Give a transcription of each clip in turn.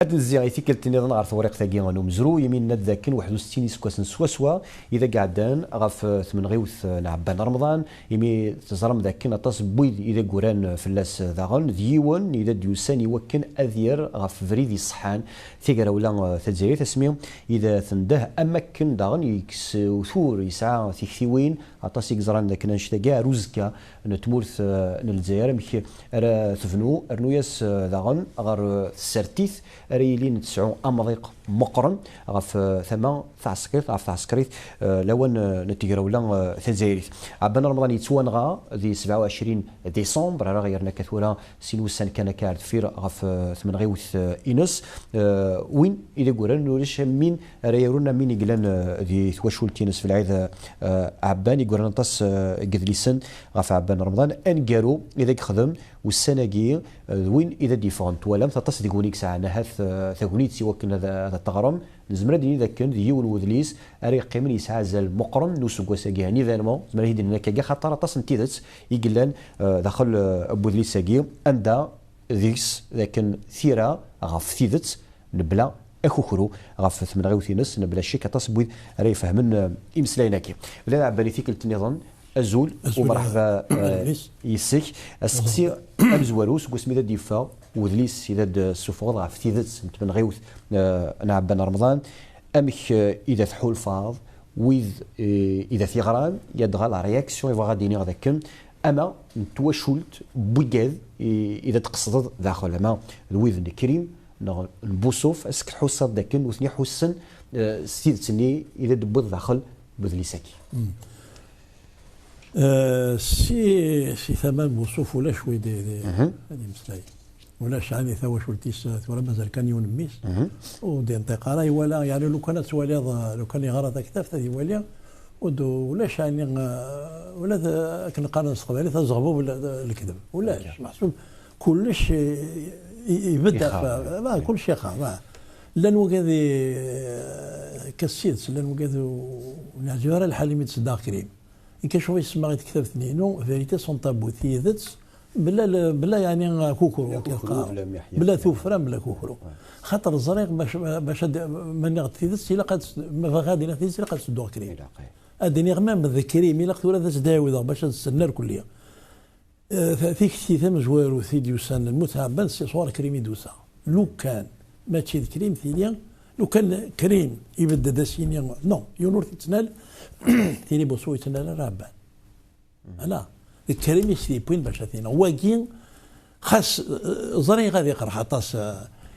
هاد الزيغيتي كالتني ظن غير ثوريق ثاقي غنو مزرو يمين ناد ذاكن 61 سكواسن سوا اذا قعدان غاف ثمن غيوث نعبان رمضان يمي تزرم ذاكن اطاس بويد اذا قران فلاس ذاغن ديون اذا ديوسان يوكن اذير غاف فريدي الصحان ثيقرا ولا تزاير تسميو اذا ثنده امكن داغن يكس وثور يسعى ثيكثيوين اطاس يكزران ذاك نشتا كاع روزكا نتمورث نلزاير مكي راه ثفنو ارنوياس داغن غير سرتيث ريلين تسعو امضيق مقرن غاف ثما تعسكريت غاف تعسكريت لون نتيجه ولا تزايريت عبان رمضان يتوانغا ذي 27 ديسمبر راه غيرنا كثوره سينوسان كان كارد فير غاف ثمن غيوث انس وين اذا قولنا نوريش مين ريرونا مين يقلان ذي ثواشول تينس في العيد عبان يقولنا نطس قذليسن غاف عبان رمضان انقارو اذا خدم والسناقي وين اذا ديفونت ولا تطس ديكونيك ساعه هاث ثغنيت سيوكن هذا التغرم نزمر ديني ذاك كان ديون وذليس اري قيمن يسعى زال مقرن نوسو ساقي هني ذانما زمر هيدي هناك كاع خاطر طاس نتيذت يقلان داخل ابو ذليس ساقي اندا ذيكس لكن ثيرا غاف ثيذت نبلا اخوخرو غاف ثمن غيوثينس نبلا شيك طاس بويد راه يفهمن امسلايناكي بلا عبالي ثيكل النظام أزول ومرحبا يسك السقسي أمزواروس قسمي ذا ديفا وذليس إذا السفوض غاف ثيذت من غيوث نعبان رمضان أمك إذا ثحول فاض وإذ إذا ثيغران يدغال رياكسيون يبغى غاديني غاداكن أما نتواشولت بوكاذ إذا تقصد داخل أما الويذ الكريم نبوصوف أسك حوصات داكن وثني حسن ستيدتني إذا دبوض داخل بذليساكي سي ثمن وصوف ولا شوي هذه مسلاي ولا شعني ثوا شولتيس ولا مازال كان يونميس ودي انتقاله ولا يعني لو كانت ولي لو كان يغرى ذاك كتاف هذه ولي ولا شعني ولا كان قانون الصقبالي تزغبوا الكذب ولا محسوب كلش يبدا كلش يخاف لان وكذا كسيت لان وكذا نعجبها الحليمي تصدق كريم إن كشوف يسمع يتكتب ثنينو فيريتي سون تابو ثيذت بلا يعني كوكرو بلا ثوفرا بلا كوكرو خاطر الزريق باش من غتثيذت سي قد ما غادي نثيذت سي قد تدور كريم ادني غمام بذكري مي لقت ولا تداوي باش تسنى الكليه فيك ثيثم زوار وثيديوسان المتعبان سي صور كريمي دوسا لو كان ما تشيد كريم ثيليا لو كان كريم يبدا داسينيا نو يونور تتنال ثاني بوصو يتنال رابان لا الكريم يشتي بوين باش ثينا واكين خاص زري غادي يقرا حطاس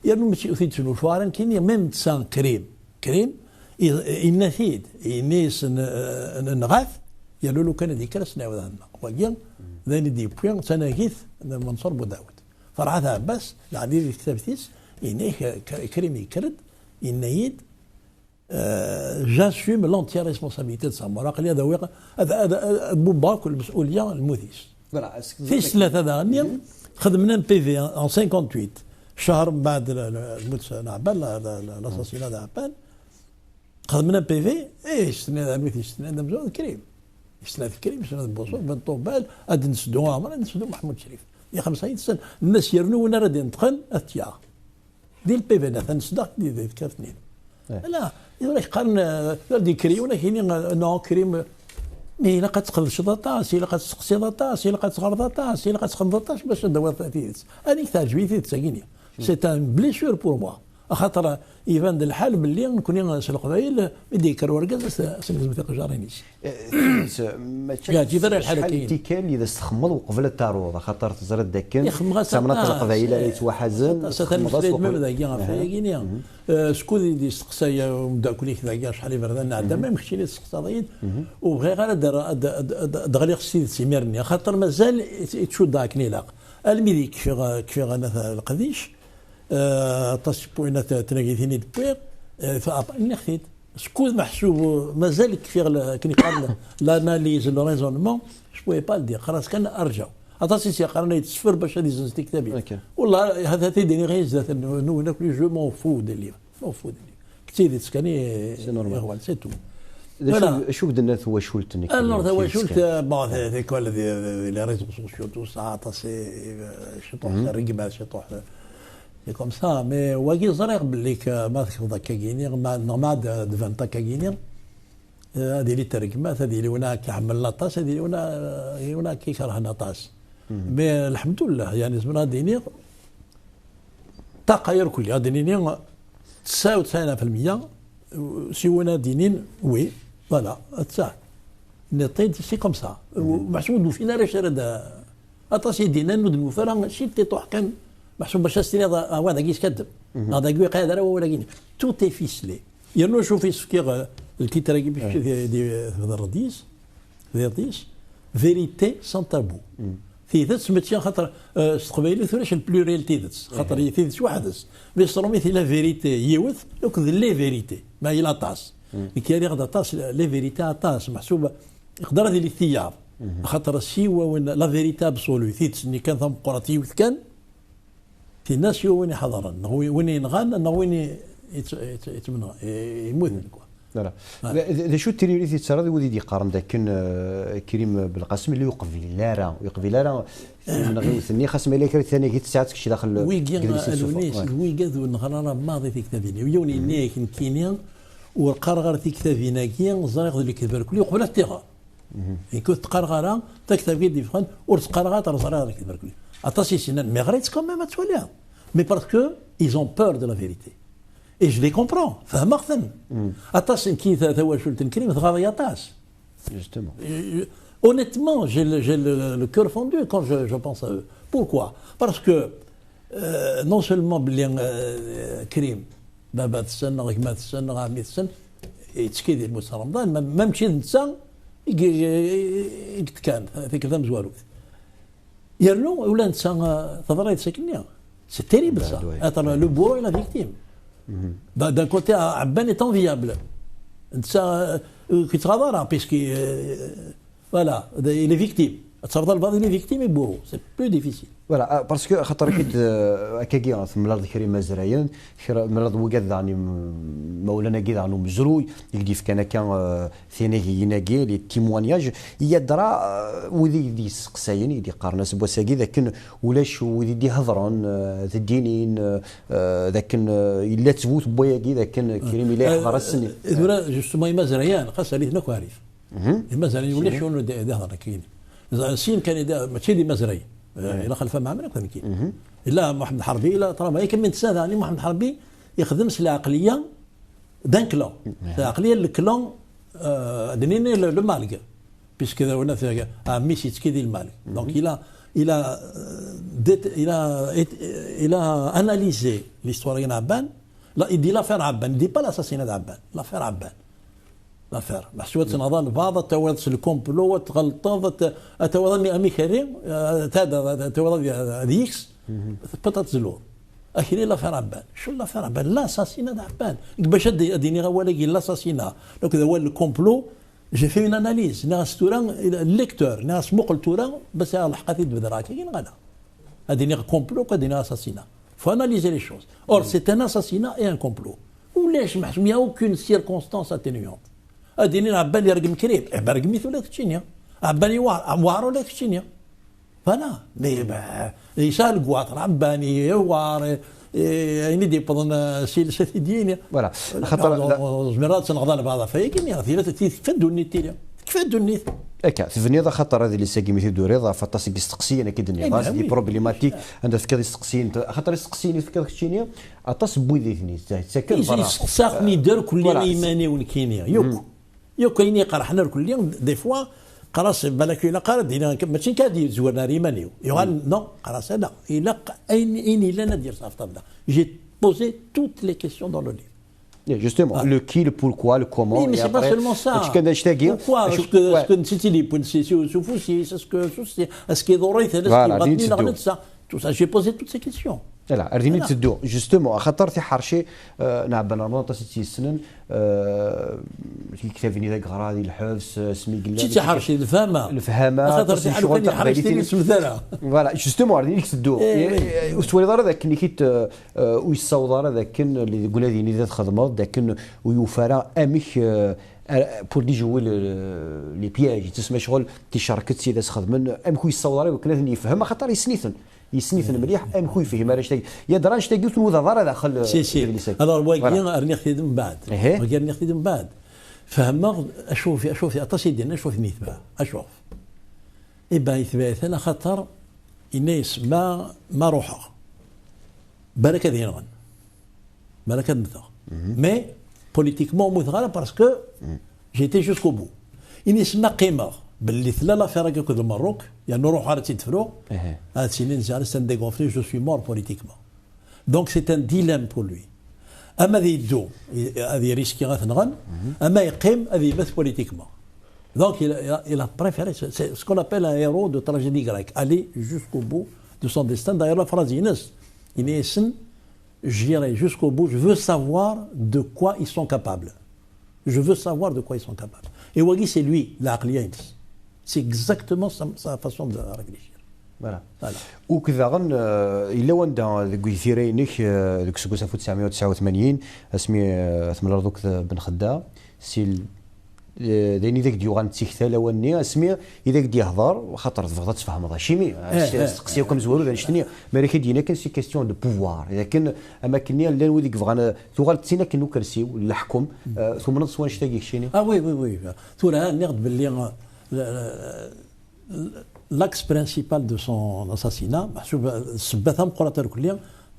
يعني ماشي ثيت شنو فارن كاين ميم تسان كريم النثيد الناس نغاث يالو لو كان هذيك راسنا وذا واكين ذاني دي بوين تناكيث منصور بوداود فرعات عباس العديد الكتاب ثيس إنه كريم يكرد إنه جاسوم لونتيا ريسبونسابيلتي تاع مراقل هذا بوباك المسؤوليه المثيس في ثلاثه هذا خدمنا بي في ان 58 شهر بعد الموت نعبان لاساسينا نعبان خدمنا بي في سنه المثيس سنه مزون كريم سنه كريم سنه بوصول بن طوبال اد نسدو عمر نسدو محمود شريف يا 50 سنه الناس يرنو وانا راه ندخل اتيا دي البي في ناس نصدق دي كافتنين لا يقول لك قرن دي كريم ولا كاين نو كريم مي لا قد شطاطا سي لا قد سقسيطاطا سي لا قد غرضاطا سي لا قد خنضاطاش باش ندور ثيث هذيك تعجبني ثيث ساكينيا سي ان بليسور بور موا خاطر يبان الحال باللي نكون القبائل يديكر ورقه سلم ثقه جارينيش ما تجي الحال كاين اذا استخمض وقبل التاروض خاطر تزرد داكن سمنات القبائل اللي توحزن ساتن ما بدا كاين شكون اللي يستقسى ومدا كل كذا شحال يبردنا عندنا ما يمشي لي السقساطين وبغي غير دغلي خصي سيميرني خاطر مازال تشود داكني لاق الميدي كيف غنا القديش تصبوينا تناقيثيني دبير نخيت سكوت محسوب مازال كفير كي قال لاناليز لو ريزونمون جو بوي با دير خلاص كان ارجع اطاسي سي قرنا يتصفر باش هذه زنت كتابي والله هذا تيديني غير زات نو ناكل جو مون فو دي ليف مون فو دي ليف كتير تسكاني سي نورمال سي تو شو بدنا ثوا شولتني alors ثوا شولت بون ذي كل لي ريزو سوسيو تو سا اطاسي شطوح الرقبه شطوح كوم سا مي واقي زريق بالليك ما تكفض كاكيني ما دفنتا كاكيني هذه اللي ترجمات هذه اللي هناك يحمل لاطاس هذه اللي هناك يكره لاطاس مي الحمد لله يعني زمنا ديني تغير كل هذا ديني 99% سيونا دينين وي فوالا تسع نطيد سي كوم سا محسوب فينا راه شرد اطاسي دينا ندمو فرا شي تيطوح كان محسوب باش استري هذا كيس كذب هذا كي قادر ولا كاين تو تي فيسلي يرنو شوف يسكيغ الكي تراكي باش دي الرديس فيرديس فيريتي سان تابو في ذات سميتيا خاطر استقبالي ثلاث البلوريالتي ذات خاطر في ذات وحدس مي صرمي لا فيريتي يوث دوك لي فيريتي ما هي لاطاس كي غادا طاس لي فيريتي طاس محسوبه يقدر هذه الثياب خاطر السيوه وين لا فيريتي ابسولو ثيت اللي كان ثم قراتي كان في الناس وين حضرا وين ينغان وين يتمنى يموت لا لا شو التريوري ترى ودي دي قارن ذاك كريم بالقاسم اللي يقبل لا من غير ثاني خاص ملك ثاني كي تساعدك شي داخل ويقاد ونغرا ماضي في كتابينا ويوني نيك كينيا والقرغر في كتابينا كي زريق اللي كتب كل قبل التيغا كنت قرغره تكتب دي فخان ورتقرغا ترزرا اللي كتب كل اتاسي سنان مي غريت كون ميم توليها مي باسكو ils ont peur de la vérité. Et je les comprends. فهمتهم. أتاس كي ثوا شو الكريم تغاضي أتاس. Justement. Honnêtement, j'ai le cœur fondu quand je pense à eux. Pourquoi? Parce que non seulement كريم بابا تسنى غيما تسنى غامي تسنى يتسكيدي الموسى رمضان ما مشي نتسا كان في كذا مزوالو. يرنو ولا نتسا تضري تسكنيا. C'est terrible ça. Attends, le bourreau et la victime. D'un côté, Abban est enviable. Ça, qui travaille, puisque voilà, il est victime. Il est victime et bourreau. C'est plus difficile. فوالا باسكو خاطر كيت كاكي في ملاد كريم مزرايان ملاد وقاد يعني مولانا كي عنو مزروي يقدي في كان ثاني يناقي لي تيموانياج يدرا وذي دي سقساين يدي قارناس بوساكي ذاك ولاش وذي دي هضرون ذا الدينين ذاك الا تفوت بوياكي ذاك كريم الا يحضر السنين ذولا جوستومون مزريان خاص عليه نكو عارف المزريان ولا شنو هضر كاين سين كان ماشي دي مزري الى خلفه مع من كاين الا محمد حربي الا ترى ما كان من تسال يعني محمد حربي يخدم العقليه دان كلون العقليه الكلون دنيني لو مالك بيسكو هنا في ميسي تكيدي المالك دونك الى اناليزي ليستواريين عبان لا يدي لافير عبان يدي با لاساسينات عبان لافير عبان لافير محسوبة نظام بعض توضع الكومبلو غلطة توضع أميكاري توضع ديكس بطاط زلور أخيرا لافير عبان شو لافير عبان لا ساسينا عبان باش أديني غوالاكي لا ساسينا دونك هذا هو الكومبلو جي في اون اناليز ناس توران الليكتور ناس مقل توران بس الحقاتي بدراكي كاين غادا أديني كومبلو كاديني اساسينا فو اناليزي لي شوز اور سي ان اساسينا اي ان كومبلو ولاش محسوب يا اوكين سيركونستانس اتينيونت أديني عبان يرقم كريم برقمي ولا كتشينيا عباني وار ولا كتشينيا فلا يسال قواطر عباني وار يعني دي بدون سيلسة ديني فوالا خاطر زمرات سنغضان بعضها فيكني ثيرة تفدوا النيت كفدوا النيت هكا في فنيضه خاطر هذه اللي ساكي مثل دوريضه فطاسي يستقسيين اكيد النقاش دي بروبليماتيك عندها فكره يستقسيين خاطر يستقسيين فكره كتشينيا اطاس بويدي ثني ساكن برا ساقني دار كل ايماني ونكينيا يوك كاين قرحنا كل يوم دي فوا قراص بالك الا قرا دينا ماشي كادي زورنا ريمانيو يوغان نو قراص لا الا اين الا ندير صافط جي بوزي توت لي كيسيون دون لو ليف Justement, le qui, le pourquoi, le comment. Oui, mais c'est pas seulement ça. Pourquoi est-ce que c'était les points est-ce que tout ça, j'ai posé toutes ces questions. لا رديني تدو جوستومون خاطر في حرشي نعبان رمضان تسيتي السنن في كتابيني ذاك غرادي الحبس سمي قلنا تي حرشي الفهمه خاطر في شغل حرشتي مثلا فوالا جوستومون رديني تدو وستولي دار ذاك اللي كيت ويصور ذاك اللي يقول هذه ذات خدمه ذاك ويوفر امك بور دي جوي لي بياج تسمى شغل تي شركه سيداس خدمن امكو يصور وكنا يفهم خاطر يسنيثن يسنيث مليح ام خوي فيه ما راش يا دراج تاقي ثم ضرر داخل سي الوغ واكي راني خديت من بعد واكي راني خديت من بعد فهمنا اشوف اطاش ديالنا اشوف نيتباع اشوف ايبا يثبات انا خاطر الناس ما روحها بالك هذه ينغن بالك مثا مي بوليتيكمون مثغره باسكو جيتي جوسكو بو الناس ما قيمه باللي ثلا لافير هكاك المروك يعني نروح على تيتفرو هاد سينين زعما سان ديغونفلي جو سوي مور بوليتيكمون دونك سي ان ديلام بور لوي اما ذي يدو هذه ريسكي غتنغن اما يقيم هذه يبث بوليتيكمون دونك il a préféré c'est ce qu'on appelle un héros de tragédie grecque aller jusqu'au bout de son destin d'ailleurs la phrase Inès j'irai jusqu'au bout je veux savoir de quoi ils sont capables je veux savoir de quoi ils sont capables et Wagui c'est lui l'aqliya c'est exactement sa façon de réfléchir فوالا وكذا غن الا وندا ذوك يثيرينك ذوك سكوس 1989 اسمي ثمن رضوك بن خدا سي دايني ذاك ديو غنتيكتا لوني اسمي اذا كدي يهضر خاطر تبغى تفهم هذا شيمي سقسيوكم زوارو ذا شتني مالك دينا كان سي كيستيون دو بوفوار اذا كان اماكن لا وديك بغانا ثوغال تينا كنو كرسي ولا حكم ثم نص واش تاقيك شيني وي ثورا نقد باللي l'axe principal de son assassinat,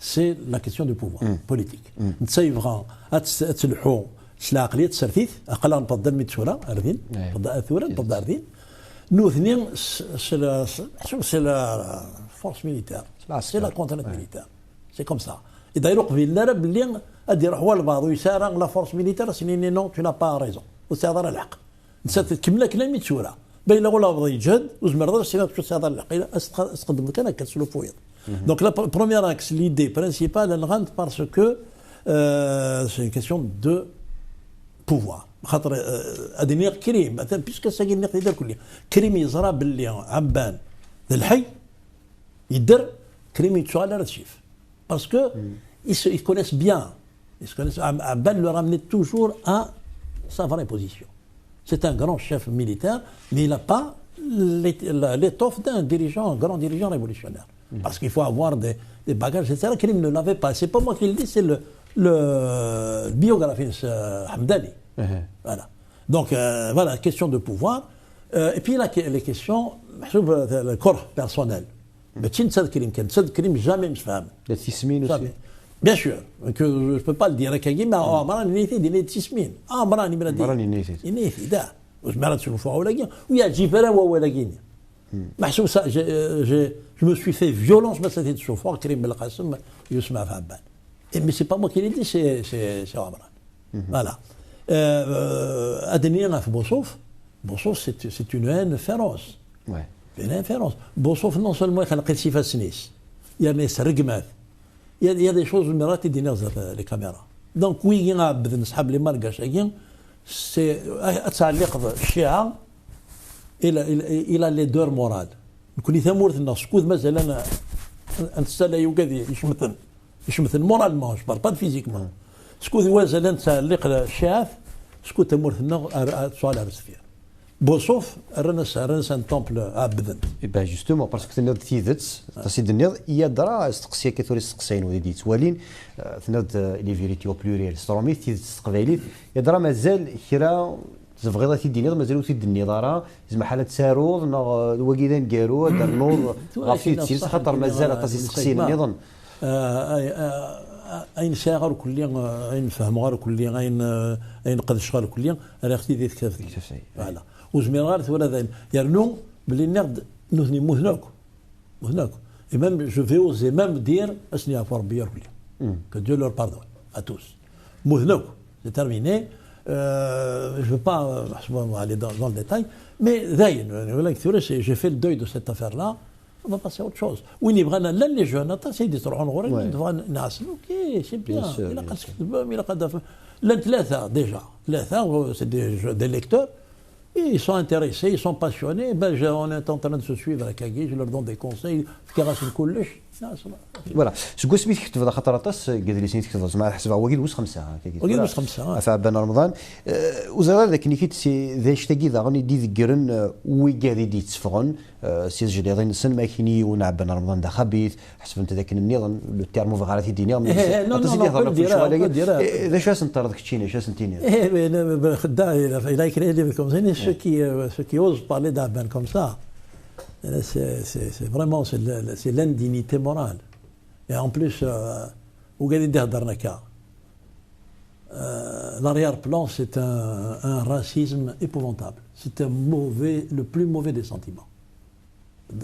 c'est la question du pouvoir politique. نتصيفغا تسلحوا سلاقليه تسرثيث اقل نفضل ميتشورا اردين نفضل اثورا نفضل اردين نوثني سي لا فورس ميليتير سي لا كونترات ميليتير سي كوم سا يديروا قبيل لا باللي ادي يروحوا لبعض ويسارع لا فورس ميليتير سيني نو تو نا با ريزون وتهضر الحق نسات كمله كلام ميتشورا بين لا بغى يجهد وزمر سي باش تهضر الحق استقدم لك انا كتسلو فويض دونك لا بروميير اكس ليدي برينسيبال الغاند باسكو سي une question de pouvoir خاطر ادني كريم مثلا بيسكو ساكن نقدر كليا كريم يزرى باللي عبان الحي يدر كريم يتشوى على الشيف باسكو ils connaissent bien عبان le ramenait toujours à sa vraie position c'est un grand chef militaire mais il n'a pas l'étoffe d'un dirigeant un grand dirigeant révolutionnaire parce qu'il faut avoir des bagages etc. Karim ne l'avait pas c'est pas moi qui le dis c'est le biographiste Hamdani. Voilà. Donc voilà, question de pouvoir. Et puis les questions, le corps personnel. Mais tu ne sais pas jamais me femme. Les tismines aussi. Bien sûr, que je ne peux pas le dire à Kagim, mais il y a des tismines. Il y a des je me suis fait violence, mais c'était de chauffeur, Karim Belkacem, Yousma Fabban. Mais ce n'est pas moi qui l'ai dit, c'est Amran. Voilà. Adenir à Bossof, c'est une haine féroce. Ouais. Une haine féroce. Bossof, non seulement il y a il y a des rigmats, il y a des choses qui sont les caméras. Donc, oui, il y a des marques, c'est il a les deux morales. كل ثمورة الناس كود مثلا انت لا يوجد يشمثل مورالمون جو با فيزيكمون سكوت وازل انت اللي قرا الشاف سكوت ثمورة الناس سؤال رسفير بوصوف رنس ان طومبل عبدن با جوستومون باسكو تنض تيدت تسيد النض يدرا استقسيه كثر استقسين ودي توالين تنض لي فيريتي او بلوريال سترومي تيدت تقبايليت يدرا مازال كرا تبغيض تيدي مازالو تيدي النظاره زعما حاله تسارود وكيدا نكارو دار النور غافي تسير خاطر مازال تسقسين النظام اين شاغر كليا اين فهم غير كليا اين قدش غير كليا راه اختي ديال كتاف فوالا وزمير غير ولا ذا يرنو بلي نقد نثني مهناك et même je vais oser même dire اسني عفو ربي كليا que Dieu leur pardonne à tous مهناك c'est terminé je ne veux pas aller dans le détail, mais j'ai fait le deuil de cette affaire-là. On va passer à autre chose. Oui, les jeunes, ok, c'est bien. Il a déjà. C'est des lecteurs. Ils sont intéressés, ils sont passionnés. Ben, on est en train de se suivre avec Agui, je leur donne des conseils. فوالا شكون سميت كتب خاطر طاس قال لي سميت كتب زعما حسب هو كيد واش خمسه وكيد واش خمسه فعبان رمضان وزاد ذاك نيكيت سي ذاش تاكي ذا غني دي ذكرن وي قاعد يدي تسفغن سي جدي ضين سن ماكيني ونعبان رمضان دا خبيث حسب انت ذاك النظام لو تيرمو فغارات الدنيا ذا شاس انت راك تشيني شاس انتيني خدا الى كريدي كوم زين سو كي اوز بارلي d'Abban comme ça. C'est vraiment c'est l'indignité morale. Et en plus, l'arrière-plan, c'est un racisme épouvantable. C'est le plus mauvais des sentiments.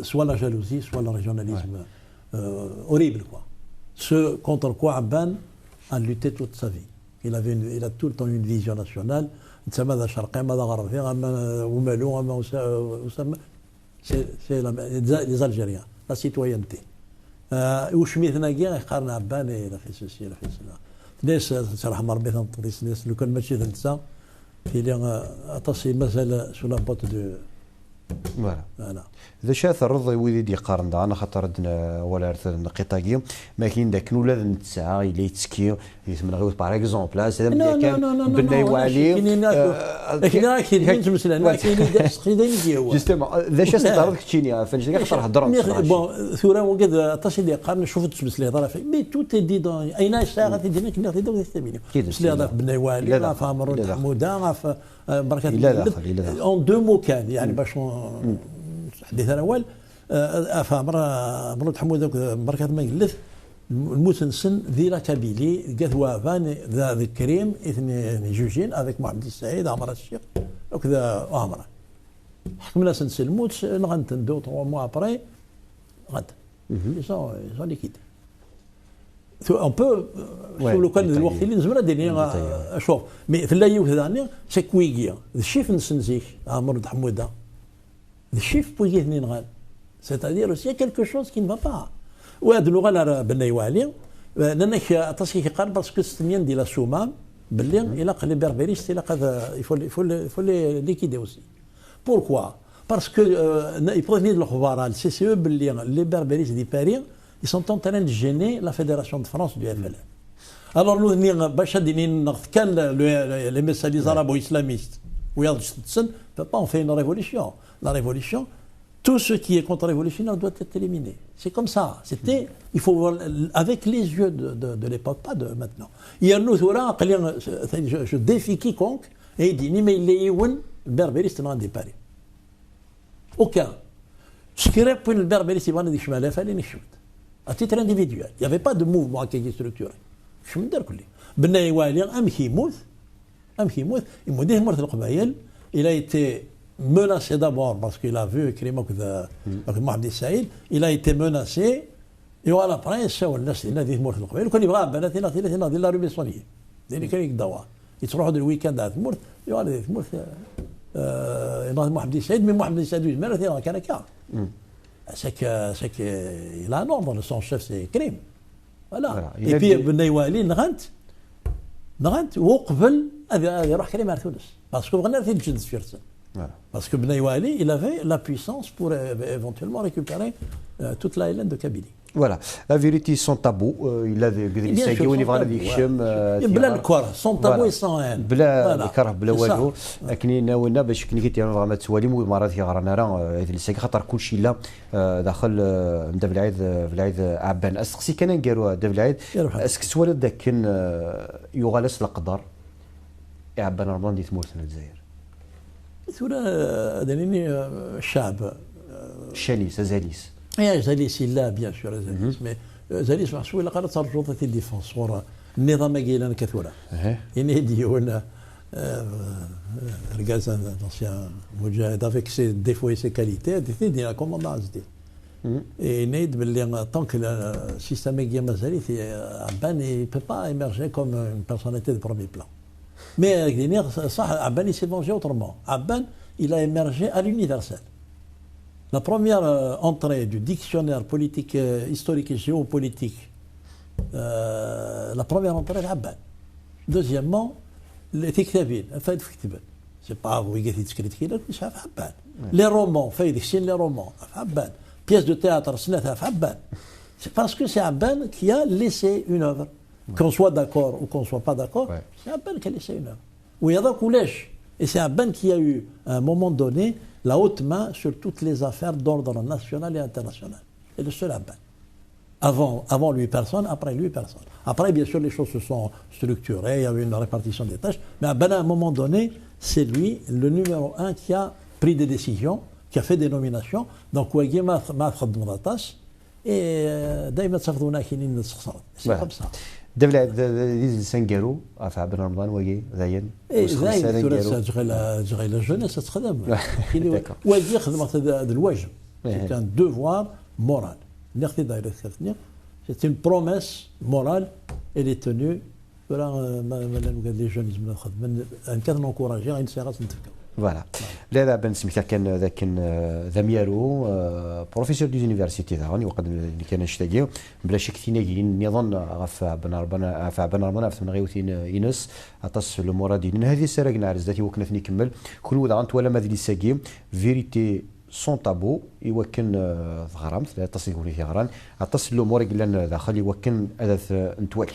Soit la jalousie, soit le régionalisme horrible, quoi. Ce contre quoi Abban a lutté toute sa vie. Il a tout le temps une vision nationale. C'est les Algériens, la citoyenneté. وشميتنا كاع يقارن عبان الى في سوسي الى في سلا ناس ترحم ربي تنطيس ناس لو كان ماشي تنسى في لي اتصي مازال سو لا بوت دو فوالا اذا شاث الرض ويدي يقارن انا خاطر ردنا ولا رثنا قطاقي ما كاين داك ولاد نتسعى الى يتسكي يسمى غير باغ اكزومبل هذا كان بناي والي كاين تمثل كاين داس خدين ديال جوستومون اذا شاث الرض كتشيني فاش خاطر هضرنا بون ثوره وقد اتصي اللي قارن شوفت تمثل هضره مي تو تي دي دون اين الساعه تدينا كنا تدير تستمينو تمثل هضره بناي والي لا فامر حموده بركات اون دو مو كان يعني باش الحديث الاول مرات حمود بركات ما قلت المسنسن ذي لا كابيلي قالت وافان ذا الكريم اثنين جوجين افيك محمد السعيد عمر الشيخ وكذا عمره حكمنا سنس الموت نغنتن 2 3 موا ابري غد ils sont liquides on peut لو كان الوقت اللي نزمنا ديني شوف مي في اللايو ثاني سي كويكيا الشيف نسنزيك عمر حموده الشيف بويجي اثنين غال c'est-à-dire aussi quelque chose qui ne va pas وهذه اللغه لا بني والي لانك تصيك قال باسكو ستنين ديال السومام باللي الى قلي بربريست الى قد يفول ليكيدي اوسي بوركوا باسكو يبغي الاخبار السي سي او باللي لي بربريست دي باري ils sont en train de gêner la Fédération de France du FLN. Alors nous باش كان les messages arabo-islamistes ne peut pas en faire une révolution. La révolution, tout ce qui est contre-révolutionnaire doit être éliminé. C'est comme ça. Il faut voir avec les yeux de l'époque, pas de maintenant. Il y a nous, je défie quiconque et il dit ni mais il est où le berbériste n'a pas Paris. Aucun. Ce qui répond le berbériste, il va dire chemin il fallait shoot. À titre individuel, il n'y avait pas de mouvement qui est structuré. Je me dis que بناي والي ام كيموت يموديه مرت القبائل. Il a été menacé d'abord parce qu'il a vu كريمه كذا محمد السعيد. Il a été menacé et voilà après ساو الناس اللي هذه مرت القبائل وكان يبغى بنات هنا ديال لا روبيسونيه اللي كان يقدوا يتروحوا الويكاند هذا مرت يقول مرت محمد السعيد من محمد السعيد مرت كان كا c'est qu'il a un ordre, son chef c'est Krim. Voilà. Et puis بني والي نغنت وقبل يروح كريم على تونس باسكو بغينا نرثي الجند في رسل باسكو بني والي il avait la puissance pour éventuellement récupérer toute la Hélène de Kabylie. Voilà, la vérité sans tabou, il a des sacs où il va aller بلا الكره sans tabou et sans haine بلا الكره بلا والو لكن ناولنا باش كي كيتي ما توالي مرات يغرنا راه هذه الساك خاطر كلشي لا داخل نبدا بالعيد عبان اسقسي كان نقالوا دا بالعيد اسك سوالد ذاك كان يغالس القدر عبان رمضان ديت مورتنا الجزائر ثورة دانيني الشعب شاليس زاليس زاليس لا بيان سور زاليس مي زاليس محسوب الا قالت ترجوطة الديفونس ورا النظام قيلان كثورة يعني ديون الغازان دونسيان مجاهد افيك سي ديفو اي سي كاليتي دي لا كوموندانس دي اي نيد باللي طونك السيستم كي مازال عبان اي بو با ايمرجي كوم اون بيرسوناليتي دو بروميي بلان مي صح عبان s'est vengé autrement. Abban il a émergé à l'universel. La première entrée du dictionnaire politique, historique et géopolitique, la première entrée de Abban. Deuxièmement, les Tiktabin, سي با ويقات يتسكريت كي مش عارف حبان لي رومون فايدك سين لي رومون عبان بياس دو تhéâtre سنتها في عبان سي باسكو سي عبان كي a laissé une œuvre qu'on soit d'accord ou qu'on soit pas d'accord c'est عبان qui a laissé une œuvre ويضاك ولاش et c'est عبان qui a eu à un moment donné la haute main sur toutes les affaires d'ordre national et international et le seul عبان avant lui personne, après lui personne. Après, bien sûr, les choses se sont structurées, il y avait une répartition des tâches, mais à un moment donné, c'est lui, le numéro 1, qui a pris des décisions, qui a fait des nominations. Donc, il m'a fait de tâche, et d'ailleurs, c'est comme ça. دبل سنجرو عفا بن رمضان وجي زين زين تغير la jeunesse تخدم وجي خدمة هذا الواجب c'est un devoir moral c'est une promesse morale elle est tenue les jeunes كان encouragé à une séance فوالا لا بن سميتها كان ذاك ذميارو بروفيسور دي زونيفرسيتي ثاني وقد اللي كان نشتاقيو بلا شك ثيناكين نظن غف بن ربنا بن ربنا في غيوثين ينس اتص المرادين هذه السراقنا عرز ذاتي وكنا ثني كمل كل وضع انت ولا ما ذي ساقي فيريتي سون تابو يوكن غرام لا تصيغوني في غران اتصل الامور قلنا داخل يوكن اذا نتوالي